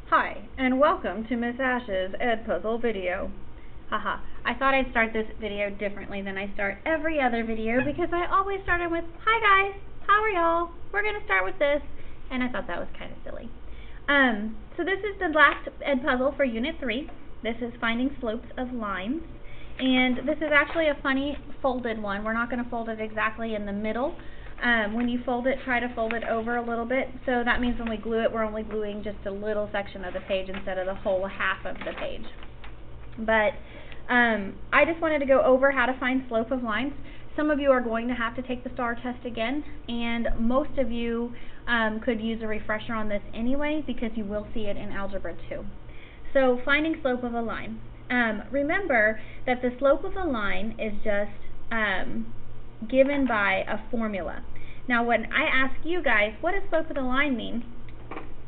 Hi, and welcome to Miss Ash's Edpuzzle video. Haha, I thought I'd start this video differently than I start every other video because I always start it with, "Hi guys, how are y'all? We're going to start with this," and I thought that was kind of silly. So this is the last Edpuzzle for Unit 3. This is Finding Slopes of Lines, and this is actually a funny folded one. We're not going to fold it exactly in the middle. When you fold it, try to fold it over a little bit. So that means when we glue it, we're only gluing just a little section of the page instead of the whole half of the page. But I just wanted to go over how to find slope of lines. Some of you are going to have to take the STAR test again, and most of you could use a refresher on this anyway because you will see it in Algebra 2. So finding slope of a line. Remember that the slope of a line is just given by a formula. Now when I ask you guys, what does slope of the line mean?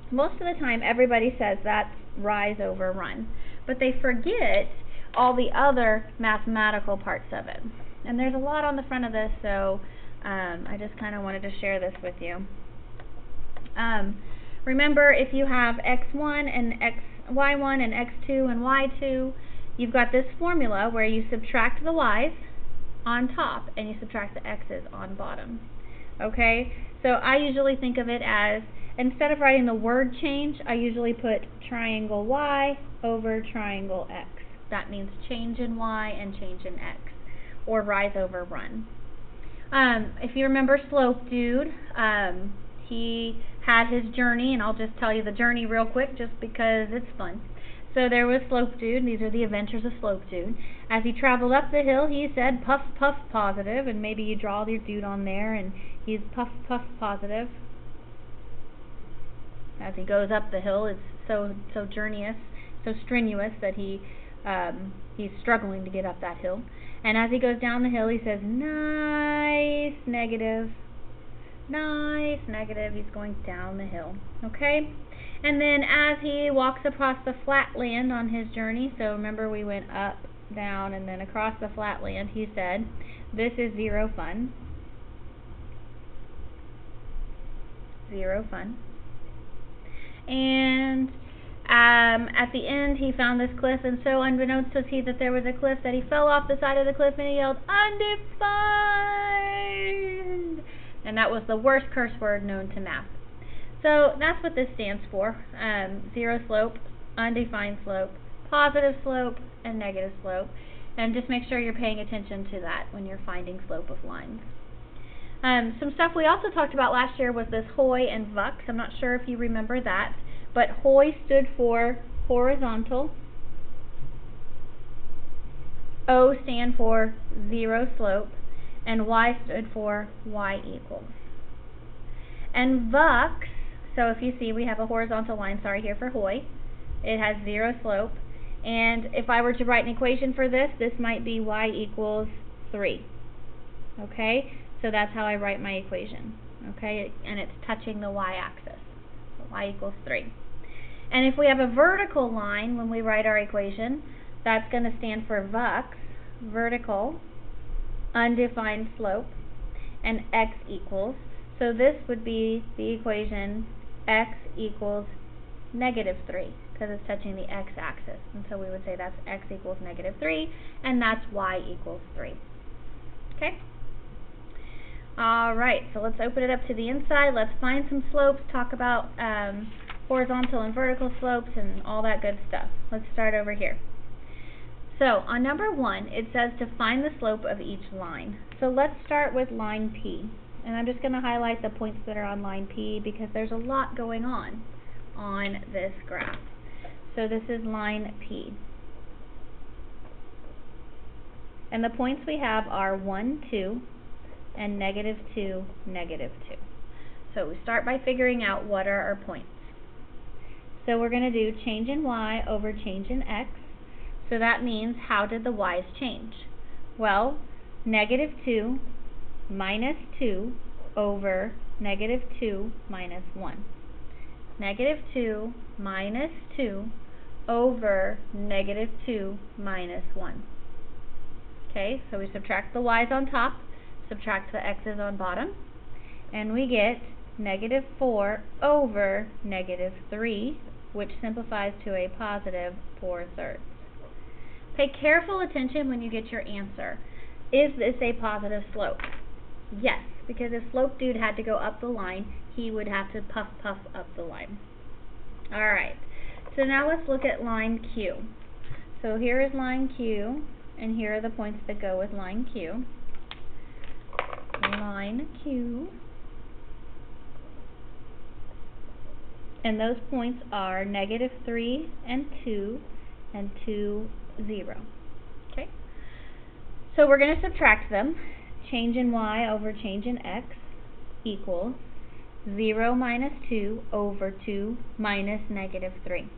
Most of the time everybody says that's rise over run, but they forget all the other mathematical parts of it. And there's a lot on the front of this, so I just kind of wanted to share this with you. Remember, if you have x1 and y1 and x2 and y2, you've got this formula where you subtract the y's on top and you subtract the x's on bottom. Okay, so I usually think of it as, instead of writing the word change, I usually put triangle y over triangle x. That means change in y and change in x, or rise over run. If you remember Slope Dude, he had his journey, and I'll just tell you the journey real quick just because it's fun. So there was Slope Dude, these are the adventures of Slope Dude. As he traveled up the hill, he said, "Puff, puff, positive," and maybe you draw your dude on there, and he's puff, puff, positive. As he goes up the hill, it's so strenuous that he's struggling to get up that hill. And as he goes down the hill, he says, "Nice, negative." Nice, negative. He's going down the hill. Okay? And then as he walks across the flat land on his journey, so remember we went up, down, and then across the flat land, he said, "This is zero fun." Zero fun. And at the end, he found this cliff, and so unbeknownst to he that there was a cliff, that he fell off the side of the cliff and he yelled, "Undefined!" And that was the worst curse word known to math. So that's what this stands for. Zero slope, undefined slope, positive slope, and negative slope. And just make sure you're paying attention to that when you're finding slope of lines. Some stuff we also talked about last year was this HOI and VUX. I'm not sure if you remember that, but HOI stood for horizontal, O stand for zero slope, and Y stood for Y equals. And VUX, so if you see we have a horizontal line, sorry, here for HOI, it has zero slope, and if I were to write an equation for this, this might be Y equals 3. Okay, so that's how I write my equation. Okay, and it's touching the y-axis, so Y equals 3. And if we have a vertical line when we write our equation, that's going to stand for VUX, vertical, undefined slope, and x equals. So this would be the equation x equals negative 3, because it's touching the x-axis. And so we would say that's x equals negative 3, and that's y equals 3. Okay? Alright, so let's open it up to the inside. Let's find some slopes, talk about horizontal and vertical slopes and all that good stuff. Let's start over here. So on number 1, it says to find the slope of each line. So let's start with line P. And I'm just going to highlight the points that are on line P because there's a lot going on this graph. So this is line P. And the points we have are 1, 2, and negative 2, negative 2. So we start by figuring out what are our points. So we're going to do change in y over change in x. So that means, how did the y's change? Well, negative 2 minus 2 over negative 2 minus 1. Negative 2 minus 2 over negative 2 minus 1. Okay, so we subtract the y's on top, subtract the x's on bottom, and we get negative 4 over negative 3 which simplifies to a positive 4/3. Pay careful attention when you get your answer. Is this a positive slope? Yes, because if slope dude had to go up the line, he would have to puff up the line. Alright, so now let's look at line Q. So here is line Q, and here are the points that go with line Q. Line Q. And those points are -3 and 2 and 2, 0. Okay? So we're going to subtract them. Change in y over change in x equals 0 minus 2 over 2 minus -3.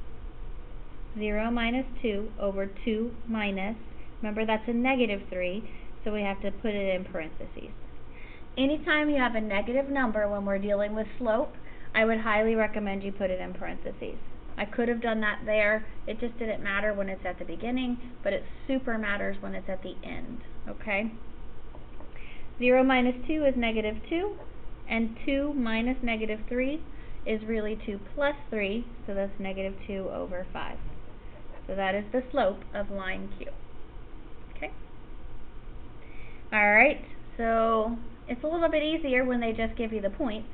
0 minus 2 over 2 minus, remember that's a -3, so we have to put it in parentheses. Anytime you have a negative number when we're dealing with slope, I would highly recommend you put it in parentheses. I could have done that there, it just didn't matter when it's at the beginning, but it super matters when it's at the end, okay? 0 minus 2 is -2, and 2 minus -3 is really 2 plus 3, so that's -2 over 5. So that is the slope of line Q. Okay? Alright, so it's a little bit easier when they just give you the points.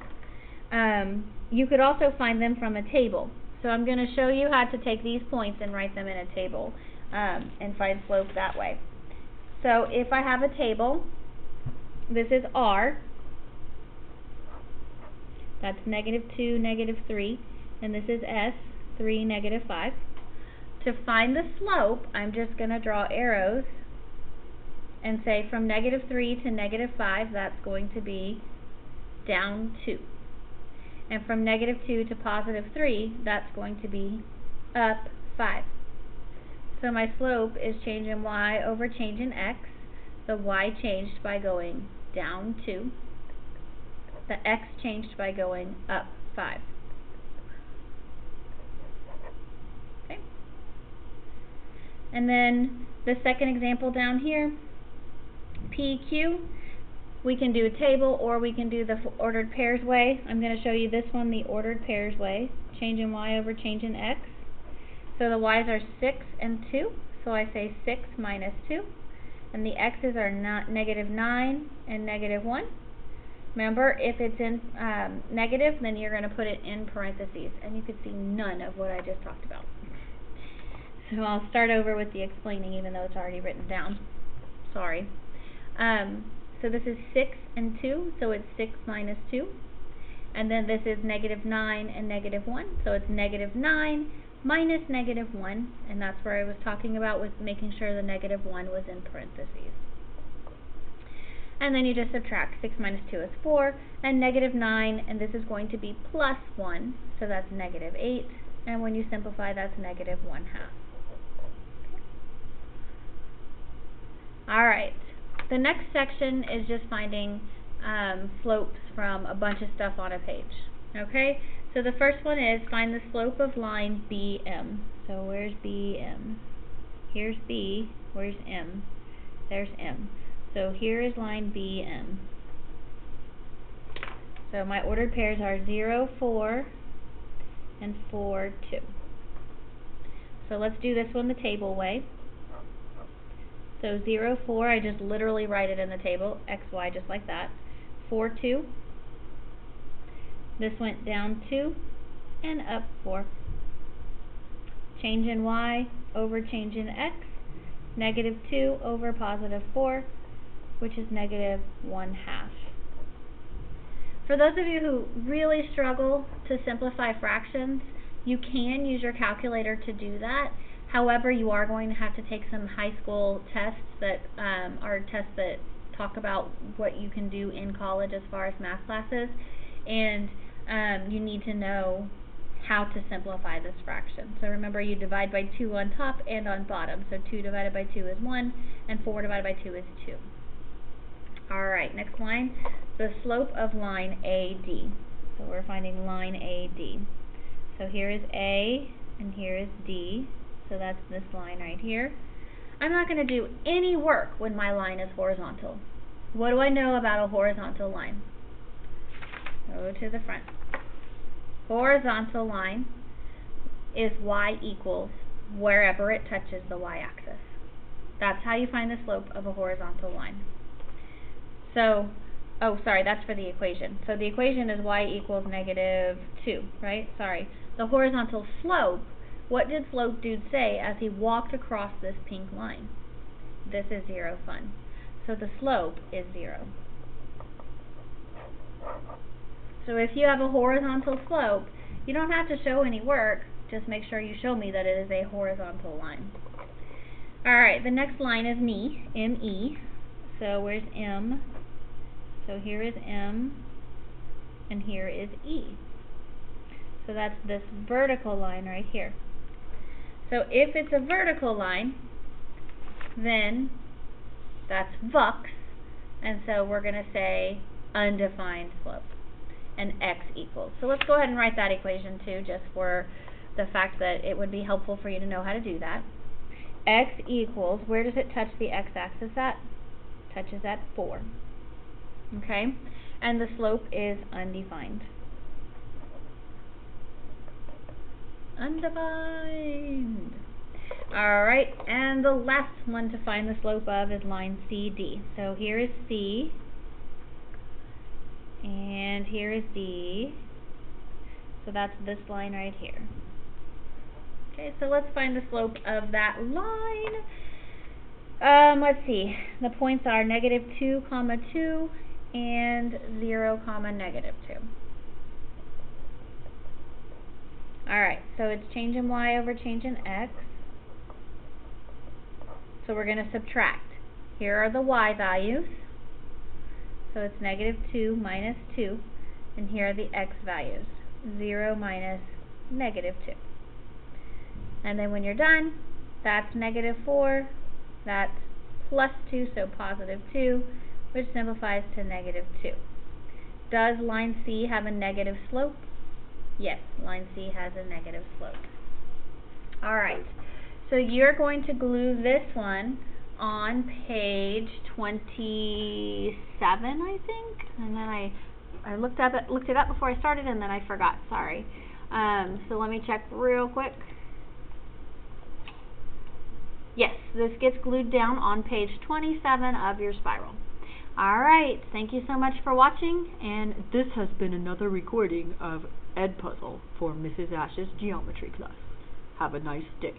You could also find them from a table. So I'm going to show you how to take these points and write them in a table and find slope that way. So if I have a table, this is R, that's -2, -3, and this is S, 3, -5. To find the slope, I'm just going to draw arrows and say from -3 to -5, that's going to be down 2. And from -2 to +3, that's going to be up 5. So my slope is change in y over change in x. The y changed by going down 2. The x changed by going up 5. Okay. And then the second example down here, PQ, we can do a table or we can do the ordered pairs way. I'm going to show you this one, the ordered pairs way. Change in y over change in x. So the y's are 6 and 2, so I say 6 minus 2. And the x's are -9 and -1. Remember, if it's in negative, then you're going to put it in parentheses, and you can see none of what I just talked about. So I'll start over with the explaining, even though it's already written down. Sorry. So this is 6 and 2, so it's 6 minus 2. And then this is -9 and -1, so it's -9 minus -1, and that's where I was talking about with making sure the -1 was in parentheses. And then you just subtract. 6 minus 2 is 4, and -9, and this is going to be +1, so that's -8, and when you simplify, that's -1/2. Alright, the next section is just finding slopes from a bunch of stuff on a page. Okay, so the first one is find the slope of line BM. So where's BM? Here's B, where's M? There's M. So here is line BM. So my ordered pairs are 0, 4, and 4, 2. So let's do this one the table way. So 0, 4, I just literally write it in the table, x, y, just like that. 4, 2. This went down 2 and up 4. Change in y over change in x, -2 over +4, which is -1/2. For those of you who really struggle to simplify fractions, you can use your calculator to do that. However, you are going to have to take some high school tests that are tests that talk about what you can do in college as far as math classes, and you need to know how to simplify this fraction. So remember, you divide by 2 on top and on bottom. So 2 divided by 2 is 1, and 4 divided by 2 is 2. Alright, next line, the slope of line AD. So we're finding line AD. So here is A, and here is D. So that's this line right here. I'm not going to do any work when my line is horizontal. What do I know about a horizontal line? Go to the front. Horizontal line, is y equals wherever it touches the y-axis. That's how you find the slope of a horizontal line. So, oh, sorry, that's for the equation. So the equation is y equals -2, right? Sorry. The horizontal slope, what did slope dude say as he walked across this pink line? This is 0, fun. So the slope is 0. So if you have a horizontal slope, you don't have to show any work, just make sure you show me that it is a horizontal line. Alright, the next line is me, M-E. So where's M? So here is M, and here is E. So that's this vertical line right here. So if it's a vertical line, then that's Vux, and so we're going to say undefined slope, and x equals. So let's go ahead and write that equation too, just for the fact that it would be helpful for you to know how to do that. X equals, where does it touch the x-axis at? Touches at 4. Okay? And the slope is undefined. Undefined. Alright, and the last one to find the slope of is line CD. So here is C, and here is D. So that's this line right here. Okay, so let's find the slope of that line. Let's see. The points are -2, 2, and 0, -2. Alright, so it's change in y over change in x. So we're going to subtract. Here are the y values. So it's -2 minus 2. And here are the x values. 0 minus -2. And then when you're done, that's -4. That's plus 2, so +2, which simplifies to -2. Does line C have a negative slope? Yes, line C has a negative slope. Alright, so you're going to glue this one on page 27, I think. And then I looked it up before I started, and then I forgot, sorry. So let me check real quick. Yes, this gets glued down on page 27 of your spiral. Alright, thank you so much for watching, and This has been another recording of Edpuzzle for Mrs. Ash's geometry class. Have a nice day.